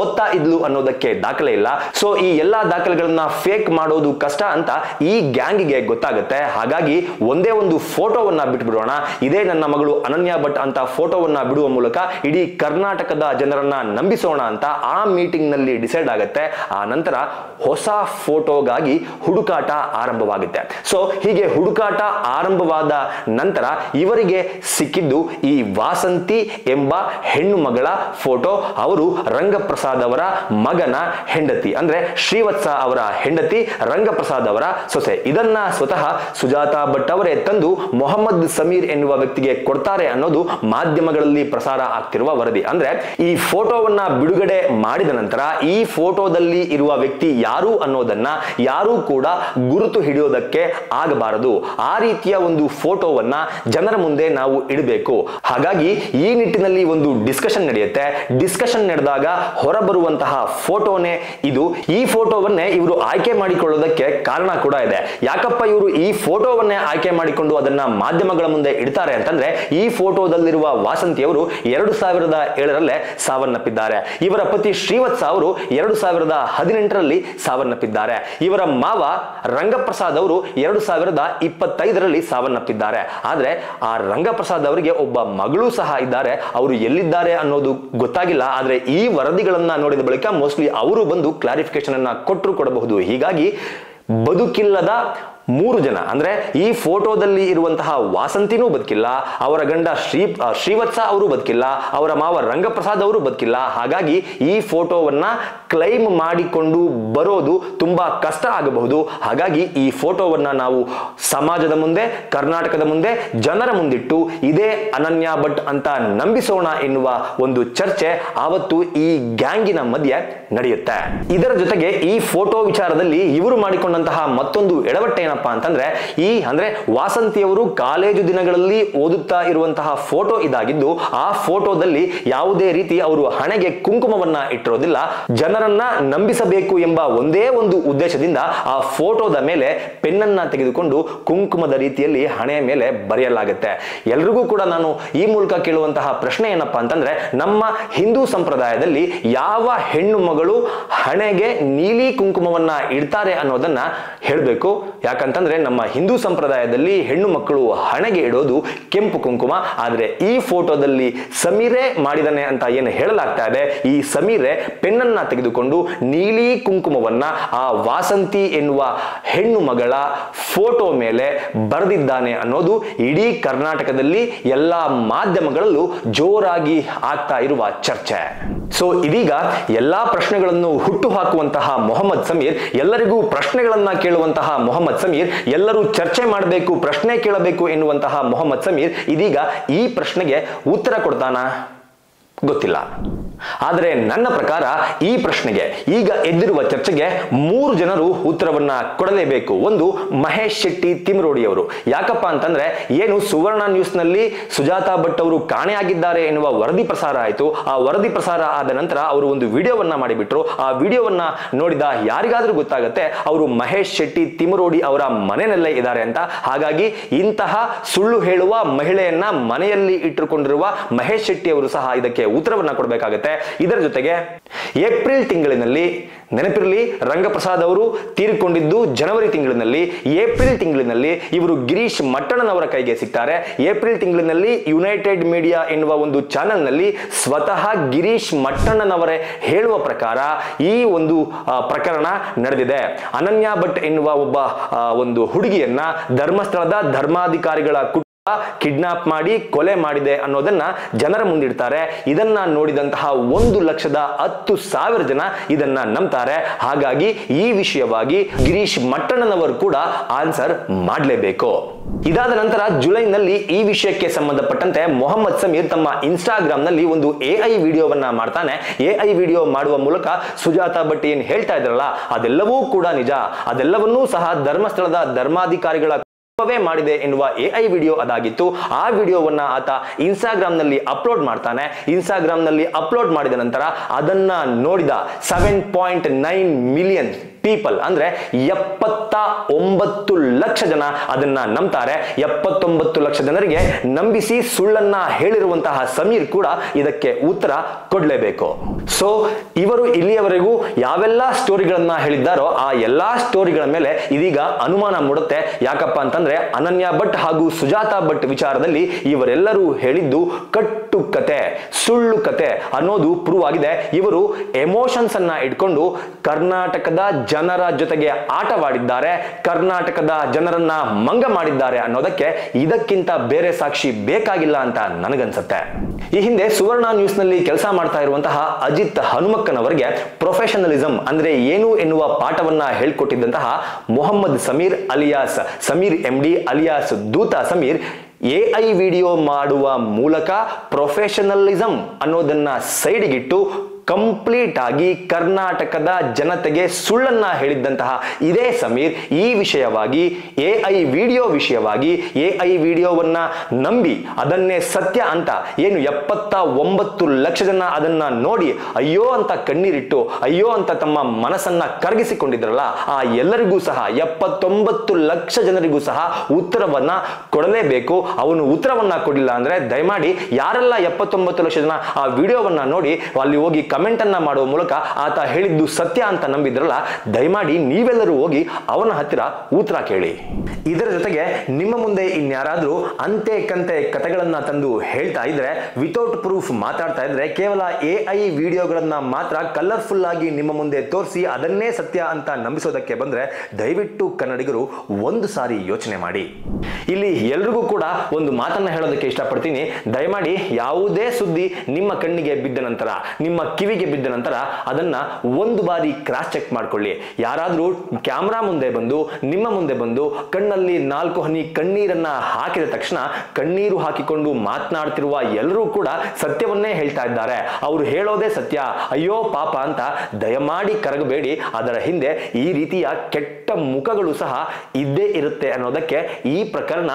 ಓದ್ತಾ ಇದ್ಲು ಅನ್ನೋದಕ್ಕೆ ದಾಖಲೆ ಇಲ್ಲ. ಸೊ ಈ ಎಲ್ಲಾ ದಾಖಲೆಗಳನ್ನ ಫೇಕ್ ಮಾಡೋದು ಕಷ್ಟ ಅಂತ ಈ ಗ್ಯಾಂಗ್ಗೆ ಗೊತ್ತಾಗುತ್ತೆ. ಹಾಗಾಗಿ ಒಂದೇ ಒಂದು ಫೋಟೋವನ್ನ ಬಿಟ್ಬಿಡೋಣ, ಇದೇ ನನ್ನ ಮಗಳು ಅನನ್ಯಾ ಭಟ್ ಅಂತ ಫೋಟೋವನ್ನ ಬಿಡುವ ಮೂಲಕ ಇಡೀ ಕರ್ನಾಟಕದ ಜನರನ್ನ ನಂಬಿಸೋಣ ಅಂತ ಆ ಮೀಟಿಂಗ್ ನಲ್ಲಿ ಡಿಸೈಡ್ ಆಗುತ್ತೆ. ಆ ನಂತರ ಹೊಸ ಫೋಟೋಗಾಗಿ ಹುಡುಕಾಟ ಆರಂಭವಾಗುತ್ತೆ. ಸೊ ಹೀಗೆ ಹುಡುಕಾಟ ಆರಂಭವಾದ ನಂತರ ಇವರಿಗೆ ಸಿಕ್ಕಿದ್ದು ಈ ವಾಸಂತಿ ಎಂಬ ಹೆಣ್ಣು ಮಗಳ ಫೋಟೋ. ಅವರು ರಂಗಪ್ರಸಾದ್ ಅವರ ಮಗನ ಹೆಂಡತಿ, ಅಂದ್ರೆ ಶ್ರೀವತ್ಸ ಅವರ ಹೆಂಡತಿ, ರಂಗಪ್ರಸಾದ್ ಅವರ ಸೊಸೆ. ಇದನ್ನ ಸ್ವತಃ ಸುಜಾತಾ ಭಟ್ ಅವರೇ ತಂದು ಮೊಹಮ್ಮದ್ ಸಮೀರ್ ಎನ್ನುವ ವ್ಯಕ್ತಿಗೆ ಕೊಡ್ತಾರೆ ಅನ್ನೋದು ಮಾಧ್ಯಮಗಳಲ್ಲಿ ಪ್ರಸಾರ ಆಗ್ತಿರುವ ವರದಿ. ಅಂದ್ರೆ ಈ ಫೋಟೋವನ್ನ ಬಿಡುಗಡೆ ಮಾಡಿದ ನಂತರ ಈ ಫೋಟೋದಲ್ಲಿ ಇರುವ ವ್ಯಕ್ತಿ ಯಾರು ಅನ್ನೋದನ್ನ ಯಾರು ಕೂಡ ಗುರುತು ಹಿಡಿಯೋದಕ್ಕೆ ಆಗಬಾರದು. ಆ ರೀತಿಯ ಒಂದು ಫೋಟೋವನ್ನ ಜನರ ಮುಂದೆ ನಾವು ಇಡಬೇಕು. ಹಾಗಾಗಿ ಈ ನಿಟ್ಟಿನಲ್ಲಿ ಒಂದು ಡಿಸ್ಕಷನ್ ನಡೆಯುತ್ತೆ. ಡಿಸ್ಕಷನ್ ನಡೆದಾಗ ಹೊರಬರುವಂತಹ ಫೋಟೋನೇ ಇದು. ಈ ಫೋಟೋವನ್ನೇ ಇವರು ಆಯ್ಕೆ ಮಾಡಿಕೊಳ್ಳೋದಕ್ಕೆ ಕಾರಣ ಕೂಡ ಇದೆ. ಯಾಕಪ್ಪ ಇವರು ಈ ಫೋಟೋವನ್ನೇ ಆಯ್ಕೆ ಮಾಡಿಕೊಂಡು ಅದನ್ನ ಮಾಧ್ಯಮಗಳ ಮುಂದೆ ಇಡ್ತಾರೆ ಅಂತಂದ್ರೆ, ಈ ಫೋಟೋದಲ್ಲಿರುವ ವಾಸಂತಿಯವರು 2007ರಲ್ಲೇ ಸಾವನ್ನಪ್ಪಿದ್ದಾರೆ. ಇವರ ಪತಿ ಶ್ರೀವತ್ಸ ಅವರು 2018ರಲ್ಲಿ ಸಾವನ್ನಪ್ಪಿದ್ದಾರೆ. ಇವರ ಮಾವ ರಂಗಪ್ರಸಾದ್ ಅವರು 2025ರಲ್ಲಿ ಸಾವನ್ನಪ್ಪಿದ್ದಾರೆ. ಆದ್ರೆ ಆ ರಂಗಪ್ರಸಾದ್ ಅವರಿಗೆ ಒಬ್ಬ ಮಗಳು ಸಹ ಇದ್ದಾರೆ. ಅವರು ಎಲ್ಲಿದ್ದಾರೆ ಅನ್ನೋದು ಗೊತ್ತಾಗಿಲ್ಲ. ಆದ್ರೆ ಈ ವರದಿಗಳನ್ನ ನೋಡಿದ ಬಳಿಕ ಮೋಸ್ಟ್ಲಿ ಅವರು ಬಂದು ಕ್ಲಾರಿಫಿಕೇಶನ್ ಅನ್ನ ಕೊಟ್ಟರು ಕೊಡಬಹುದು. ಹೀಗಾಗಿ ಬದುಕಿಲ್ಲದ 3 ಜನ ಅಂದ್ರೆ ಈ ಫೋಟೋದಲ್ಲಿ ಇರುವಂತಹ ವಾಸಂತಿನೂ ಬದುಕಿಲ್ಲ, ಅವರ ಗಂಡ ಶ್ರೀವತ್ಸ ಅವರು ಬದುಕಿಲ್ಲ, ಅವರ ಮಾವ ರಂಗಪ್ರಸಾದ್ ಅವರು ಬದುಕಿಲ್ಲ. ಹಾಗಾಗಿ ಈ ಫೋಟೋವನ್ನ ಕ್ಲೈಮ್ ಮಾಡಿಕೊಂಡು ಬರೋದು ತುಂಬಾ ಕಷ್ಟ ಆಗಬಹುದು. ಹಾಗಾಗಿ ಈ ಫೋಟೋವನ್ನ ನಾವು ಸಮಾಜದ ಮುಂದೆ, ಕರ್ನಾಟಕದ ಮುಂದೆ, ಜನರ ಮುಂದಿಟ್ಟು ಇದೇ ಅನನ್ಯ ಭಟ್ ಅಂತ ನಂಬಿಸೋಣ ಎನ್ನುವ ಒಂದು ಚರ್ಚೆ ಆವತ್ತು ಈ ಗ್ಯಾಂಗಿನ ಮಧ್ಯೆ ನಡೆಯುತ್ತೆ. ಇದರ ಜೊತೆಗೆ ಈ ಫೋಟೋ ವಿಚಾರದಲ್ಲಿ ಇವರು ಮಾಡಿಕೊಂಡಂತಹ ಮತ್ತೊಂದು ಎಡವಟ್ಟು ಏನಪ್ಪಾ ಅಂತಂದ್ರೆ, ಅಂದ್ರೆ ವಾಸಂತಿಯವರು ಕಾಲೇಜು ದಿನಗಳಲ್ಲಿ ಓದುತ್ತಾ ಇರುವಂತಹ ಫೋಟೋ ಇದಾಗಿದ್ದು, ಆ ಫೋಟೋದಲ್ಲಿ ಯಾವುದೇ ರೀತಿ ಅವರು ಹಣೆಗೆ ಕುಂಕುಮವನ್ನ ಇಟ್ಟಿರೋದಿಲ್ಲ. ಜನರನ್ನ ನಂಬಿಸಬೇಕು ಎಂಬ ಒಂದೇ ಒಂದು ಉದ್ದೇಶದಿಂದ ಆ ಫೋಟೋದ ಮೇಲೆ ಪೆನ್ನನ್ನ ತೆಗೆದುಕೊಂಡು ಕುಂಕುಮದ ರೀತಿಯಲ್ಲಿ ಹಣೆಯ ಮೇಲೆ ಬರೆಯಲಾಗುತ್ತೆ. ಎಲ್ರಿಗೂ ಕೂಡ ನಾನು ಈ ಮೂಲಕ ಕೇಳುವಂತಹ ಪ್ರಶ್ನೆ ಏನಪ್ಪಾ ಅಂತಂದ್ರೆ, ನಮ್ಮ ಹಿಂದೂ ಸಂಪ್ರದಾಯದಲ್ಲಿ ಯಾವ ಹೆಣ್ಣು ಮಗಳು ಹಣೆಗೆ ನೀಲಿ ಕುಂಕುಮವನ್ನ ಇಡ್ತಾರೆ ಅನ್ನೋದನ್ನ ಹೇಳಬೇಕು. ಯಾಕಂತಂದ್ರೆ ನಮ್ಮ ಹಿಂದೂ ಸಂಪ್ರದಾಯದಲ್ಲಿ ಹೆಣ್ಣು ಮಕ್ಕಳು ಹಣೆಗೆ ಇಡೋದು ಕೆಂಪು ಕುಂಕುಮ. ಆದ್ರೆ ಈ ಫೋಟೋದಲ್ಲಿ ಸಮೀರೆ ಮಾಡಿದಾನೆ ಅಂತ ಏನು ಹೇಳಲಾಗ್ತಾ ಇದೆ, ಈ ಸಮೀರೆ ಪೆನ್ನನ್ನ ತೆಗೆದುಕೊಂಡು ನೀಲಿ ಕುಂಕುಮವನ್ನ ಆ ವಾಸಂತಿ ಎನ್ನುವ ಹೆಣ್ಣು ಮಗಳ ಫೋಟೋ ಮೇಲೆ ಬರೆದಿದ್ದಾನೆ ಅನ್ನೋದು ಇಡೀ ಕರ್ನಾಟಕದಲ್ಲಿ ಎಲ್ಲಾ ಮಾಧ್ಯಮಗಳಲ್ಲೂ ಜೋರಾಗಿ ಆಗ್ತಾ ಇರುವ ಚರ್ಚೆ. ಸೊ ಇದೀಗ ಎಲ್ಲಾ ಪ್ರಶ್ನೆಗಳನ್ನು ಹುಟ್ಟು ಹಾಕುವಂತಹ ಮೊಹಮ್ಮದ್ ಸಮೀರ್, ಎಲ್ಲರಿಗೂ ಪ್ರಶ್ನೆಗಳನ್ನ ಕೇಳುವಂತಹ ಮೊಹಮ್ಮದ್ ಸಮೀರ್, ಎಲ್ಲರೂ ಚರ್ಚೆ ಮಾಡಬೇಕು, ಪ್ರಶ್ನೆ ಕೇಳಬೇಕು ಎನ್ನುವಂತಹ ಮೊಹಮ್ಮದ್ ಸಮೀರ್ ಇದೀಗ ಈ ಪ್ರಶ್ನೆಗೆ ಉತ್ತರ ಕೊಡ್ತಾನ ಗೊತ್ತಿಲ್ಲ. ಆದರೆ ನನ್ನ ಪ್ರಕಾರ ಈ ಪ್ರಶ್ನೆಗೆ, ಈಗ ಎದ್ದಿರುವ ಚರ್ಚೆಗೆ 3 ಜನರು ಉತ್ತರವನ್ನ ಕೊಡಲೇಬೇಕು. ಒಂದು ಮಹೇಶ್ ಶೆಟ್ಟಿ ತಿಮ್ರೋಡಿ ಅವರು. ಯಾಕಪ್ಪ ಅಂತಂದ್ರೆ, ಏನು ಸುವರ್ಣ ನ್ಯೂಸ್ ನಲ್ಲಿ ಸುಜಾತಾ ಭಟ್ ಅವರು ಕಾಣೆಯಾಗಿದ್ದಾರೆ ಎನ್ನುವ ವರದಿ ಪ್ರಸಾರ ಆಯಿತು. ಆ ವರದಿ ಪ್ರಸಾರ ಆದ ನಂತರ ಅವರು ಒಂದು ವಿಡಿಯೋವನ್ನ ಮಾಡಿಬಿಟ್ರು. ಆ ವಿಡಿಯೋವನ್ನ ನೋಡಿದ ಯಾರಿಗಾದ್ರೂ ಗೊತ್ತಾಗುತ್ತೆ ಅವರು ಮಹೇಶ್ ಶೆಟ್ಟಿ ತಿಮ್ರೋಡಿ ಅವರ ಮನೆಯಲ್ಲೇ ಇದ್ದಾರೆ ಅಂತ. ಹಾಗಾಗಿ ಇಂತಹ ಸುಳ್ಳು ಹೇಳುವ ಮಹಿಳೆಯನ್ನ ಮನೆಯಲ್ಲಿ ಇಟ್ಟುಕೊಂಡಿರುವ ಮಹೇಶ್ ಶೆಟ್ಟಿ ಅವರು ಸಹ ಇದಕ್ಕೆ ಉತ್ತರವನ್ನ ಕೊಡಬೇಕಾಗುತ್ತೆ. ಇದರ ಜೊತೆಗೆ ಏಪ್ರಿಲ್ ತಿಂಗಳಿನಲ್ಲಿ, ನೆನಪಿರಲಿ ರಂಗಪ್ರಸಾದ್ ಅವರು ತೀರಿಕೊಂಡಿದ್ದು ಜನವರಿ ತಿಂಗಳಿನಲ್ಲಿ, ಏಪ್ರಿಲ್ ತಿಂಗಳಿನಲ್ಲಿ ಇವರು ಗಿರೀಶ್ ಮಟ್ಟಣ್ಣನವರ ಕೈಗೆ ಸಿಗ್ತಾರೆ. ಏಪ್ರಿಲ್ ತಿಂಗಳಿನಲ್ಲಿ ಯುನೈಟೆಡ್ ಮೀಡಿಯಾ ಎನ್ನುವ ಒಂದು ಚಾನೆಲ್ ನಲ್ಲಿ ಸ್ವತಃ ಗಿರೀಶ್ ಮಟ್ಟಣ್ಣನವರೇ ಹೇಳುವ ಪ್ರಕಾರ ಈ ಒಂದು ಪ್ರಕರಣ ನಡೆದಿದೆ. ಅನನ್ಯ ಭಟ್ ಎನ್ನುವ ಒಬ್ಬ ಒಂದು ಹುಡುಗಿಯನ್ನ ಧರ್ಮಸ್ಥಳದ ಧರ್ಮಾಧಿಕಾರಿಗಳ ಕಿಡ್ನಾಪ್ ಮಾಡಿ ಕೊಲೆ ಮಾಡಿದೆ ಅನ್ನೋದನ್ನ ಜನರ ಮುಂದಿಡ್ತಾರೆ. ಇದನ್ನ ನೋಡಿದಂತಹ 1,10,000 ಜನ ಇದನ್ನ ನಂಬ್ತಾರೆ. ಹಾಗಾಗಿ ಈ ವಿಷಯವಾಗಿ ಗಿರೀಶ್ ಮಟ್ಟಣ್ಣನವರು ಕೂಡ ಆನ್ಸರ್ ಮಾಡಲೇಬೇಕು. ಇದಾದ ನಂತರ ಜುಲೈನಲ್ಲಿ ಈ ವಿಷಯಕ್ಕೆ ಸಂಬಂಧಪಟ್ಟಂತೆ ಮೊಹಮ್ಮದ್ ಸಮೀರ್ ತಮ್ಮ ಇನ್ಸ್ಟಾಗ್ರಾಮ್ ನಲ್ಲಿ ಒಂದು AI ವಿಡಿಯೋವನ್ನ ಮಾಡ್ತಾನೆ. AI ವಿಡಿಯೋ ಮಾಡುವ ಮೂಲಕ ಸುಜಾತಾ ಭಟ್ ಏನ್ ಹೇಳ್ತಾ ಇದ್ರಲ್ಲ ಅದೆಲ್ಲವೂ ಕೂಡ ನಿಜ, ಅದೆಲ್ಲವನ್ನೂ ಸಹ ಧರ್ಮಸ್ಥಳದ ಧರ್ಮಾಧಿಕಾರಿಗಳ ಮಾಡಿದೆ ಎನ್ನುವ AI ವಿಡಿಯೋ ಅದಾಗಿತ್ತು. ಆ ವಿಡಿಯೋವನ್ನ ಆತ ಇನ್ಸ್ಟಾಗ್ರಾಮ್ ನಲ್ಲಿ ಅಪ್ಲೋಡ್ ಮಾಡ್ತಾನೆ. ಇನ್ಸ್ಟಾಗ್ರಾಮ್ ನಲ್ಲಿ ಅಪ್ಲೋಡ್ ಮಾಡಿದ ನಂತರ ಅದನ್ನ ನೋಡಿದ 7.9 ಮಿಲಿಯನ್ ಪೀಪಲ್, ಅಂದ್ರೆ 79 ಲಕ್ಷ ಜನ ಅದನ್ನ ನಂಬ್ತಾರೆ. 79 ಲಕ್ಷ ಜನರಿಗೆ ನಂಬಿಸಿ ಸುಳ್ಳನ್ನ ಹೇಳಿರುವಂತಹ ಸಮೀರ್ ಕೂಡ ಇದಕ್ಕೆ ಉತ್ತರ ಕೊಡಲೇಬೇಕು. ಸೊ ಇವರು ಇಲ್ಲಿಯವರೆಗೂ ಯಾವೆಲ್ಲ ಸ್ಟೋರಿಗಳನ್ನ ಹೇಳಿದ್ದಾರೋ ಆ ಎಲ್ಲಾ ಸ್ಟೋರಿಗಳ ಮೇಲೆ ಇದೀಗ ಅನುಮಾನ ಮೂಡುತ್ತೆ. ಯಾಕಪ್ಪ ಅಂತಂದ್ರೆ, ಅನನ್ಯ ಭಟ್ ಹಾಗೂ ಸುಜಾತಾ ಭಟ್ ವಿಚಾರದಲ್ಲಿ ಇವರೆಲ್ಲರೂ ಹೇಳಿದ್ದು ಕಟ್ಟು ಕತೆ, ಸುಳ್ಳು ಕತೆ ಅನ್ನೋದು ಪ್ರೂವ್ ಆಗಿದೆ. ಇವರು ಎಮೋಷನ್ಸ್ ಅನ್ನ ಇಟ್ಕೊಂಡು ಕರ್ನಾಟಕದ ಜನರ ಜೊತೆಗೆ ಆಟವಾಡಿದ್ದಾರೆ, ಕರ್ನಾಟಕದ ಜನರನ್ನ ಮಂಗ ಮಾಡಿದ್ದಾರೆ ಅನ್ನೋದಕ್ಕೆ ಇದಕ್ಕಿಂತ ಬೇರೆ ಸಾಕ್ಷಿ ಬೇಕಾಗಿಲ್ಲ ಅಂತ ನನಗನ್ಸುತ್ತೆ. ಈ ಹಿಂದೆ ಸುವರ್ಣ ನ್ಯೂಸ್ ನಲ್ಲಿ ಕೆಲಸ ಮಾಡ್ತಾ ಇರುವಂತಹ ಅಜಿತ್ ಹನುಮಕ್ಕನವರಿಗೆ ಪ್ರೊಫೆಷನಲಿಸಂ ಅಂದ್ರೆ ಏನು ಎನ್ನುವ ಪಾಠವನ್ನ ಹೇಳ್ಕೊಟ್ಟಿದ್ದಂತಹ Mohammed Sameer alias Sameer MD alias Dootha Sameer AI video ಮಾಡುವ ಮೂಲಕ ಪ್ರೊಫೆಷನಲಿಸಂ ಅನ್ನೋದನ್ನ ಸೈಡಿಗಿಟ್ಟು ಕಂಪ್ಲೀಟ್ ಆಗಿ ಕರ್ನಾಟಕದ ಜನತೆಗೆ ಸುಳ್ಳನ್ನ ಹೇಳಿದ್ದಂತಹ ಇದೇ ಸಮೀರ್ ಈ ವಿಷಯವಾಗಿ AI ವಿಡಿಯೋ ವಿಷಯವಾಗಿ AI ವಿಡಿಯೋವನ್ನ ನಂಬಿ ಅದನ್ನೇ ಸತ್ಯ ಅಂತ ಏನು 79 ಲಕ್ಷ ಜನ ಅದನ್ನ ನೋಡಿ ಅಯ್ಯೋ ಅಂತ ಕಣ್ಣೀರಿಟ್ಟು ಅಯ್ಯೋ ಅಂತ ತಮ್ಮ ಮನಸ್ಸನ್ನ ಕರಗಿಸಿಕೊಂಡಿದ್ರಲ್ಲ, ಆ ಎಲ್ಲರಿಗೂ ಸಹ 79 ಲಕ್ಷ ಜನರಿಗೂ ಸಹ ಉತ್ತರವನ್ನ ಕೊಡಲೇಬೇಕು. ಅವನು ಉತ್ತರವನ್ನ ಕೊಡಲಿಲ್ಲ ಅಂದ್ರೆ ದಯಮಾಡಿ ಯಾರೆಲ್ಲ 79 ಲಕ್ಷ ಜನ ಆ ವಿಡಿಯೋವನ್ನ ನೋಡಿ ಅಲ್ಲಿ ಹೋಗಿ ಕಮೆಂಟ್ ಅನ್ನ ಮಾಡುವ ಮೂಲಕ ಆತ ಹೇಳಿದ್ದು ಸತ್ಯ ಅಂತ ನಂಬಿದ್ರಲ್ಲ, ದಯಮಾಡಿ ನೀವೆಲ್ಲರೂ ಹೋಗಿ ಅವನ ಹತ್ತಿರ ಉತ್ತರ ಕೇಳಿ. ಇದರ ಜೊತೆಗೆ ನಿಮ್ಮ ಮುಂದೆ ಇನ್ಯಾರಾದ್ರೂ ಅಂತೆ ಕಂತೆ ಕಥೆಗಳನ್ನ ತಂದು ಹೇಳ್ತಾ ಇದ್ರೆ, ವಿತೌಟ್ ಪ್ರೂಫ್ ಮಾತಾಡ್ತಾ ಇದ್ರೆ, ಕೇವಲ AI ವಿಡಿಯೋಗಳನ್ನ ಮಾತ್ರ ಕಲರ್ಫುಲ್ ಆಗಿ ನಿಮ್ಮ ಮುಂದೆ ತೋರಿಸಿ ಅದನ್ನೇ ಸತ್ಯ ಅಂತ ನಂಬಿಸೋದಕ್ಕೆ ಬಂದ್ರೆ ದಯವಿಟ್ಟು ಕನ್ನಡಿಗರು ಒಂದು ಸಾರಿ ಯೋಚನೆ ಮಾಡಿ. ಇಲ್ಲಿ ಎಲ್ರಿಗೂ ಕೂಡ ಒಂದು ಮಾತನ್ನ ಹೇಳೋದಕ್ಕೆ ಇಷ್ಟಪಡ್ತೀನಿ. ದಯಮಾಡಿ ಯಾವುದೇ ಸುದ್ದಿ ನಿಮ್ಮ ಕಣ್ಣಿಗೆ ಬಿದ್ದ ನಂತರ, ನಿಮ್ಮ ಕಿವಿಗೆ ಬಿದ್ದ ನಂತರ ಅದನ್ನ ಒಂದು ಬಾರಿ ಕ್ರಾಸ್ ಚೆಕ್ ಮಾಡ್ಕೊಳ್ಳಿ. ಯಾರಾದ್ರೂ ಕ್ಯಾಮ್ರಾ ಮುಂದೆ ಬಂದು, ನಿಮ್ಮ ಮುಂದೆ ಬಂದು ಕಣ್ಣಲ್ಲಿ 4 ಹನಿ ಕಣ್ಣೀರನ್ನ ಹಾಕಿದ ತಕ್ಷಣ ಕಣ್ಣೀರು ಹಾಕಿಕೊಂಡು ಮಾತನಾಡ್ತಿರುವ ಎಲ್ಲರೂ ಕೂಡ ಸತ್ಯವನ್ನೇ ಹೇಳ್ತಾ ಇದ್ದಾರೆ, ಅವರು ಹೇಳೋದೇ ಸತ್ಯ, ಅಯ್ಯೋ ಪಾಪ ಅಂತ ದಯಮಾಡಿ ಕರಗಬೇಡಿ. ಅದರ ಹಿಂದೆ ಈ ರೀತಿಯ ಕೆಟ್ಟ ಮುಖಗಳು ಸಹ ಇದ್ದೇ ಇರುತ್ತೆ ಅನ್ನೋದಕ್ಕೆ ಈ ಪ್ರಕರಣ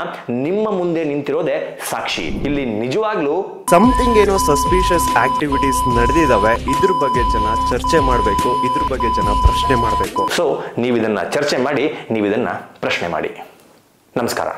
ನಿಮ್ಮ ಮುಂದೆ ನಿಂತಿರೋದೇ ಸಾಕ್ಷಿ. ಇಲ್ಲಿ ನಿಜವಾಗ್ಲೂ ಸಮಥಿಂಗ್ ಏನೋ ಸಸ್ಪಿಷಿಯಸ್ ಆಕ್ಟಿವಿಟೀಸ್ ನಡೆದಿದ್ದಾವೆ, ಇದ್ರ ಬಗ್ಗೆ ಜನ ಚರ್ಚೆ ಮಾಡಬೇಕು, ಇದ್ರ ಬಗ್ಗೆ ಜನ ಪ್ರಶ್ನೆ ಮಾಡಬೇಕು. ಸೊ ನೀವಿದನ್ನ ಚರ್ಚೆ ಮಾಡಿ, ನೀವಿದನ್ನ ಪ್ರಶ್ನೆ ಮಾಡಿ. ನಮಸ್ಕಾರ.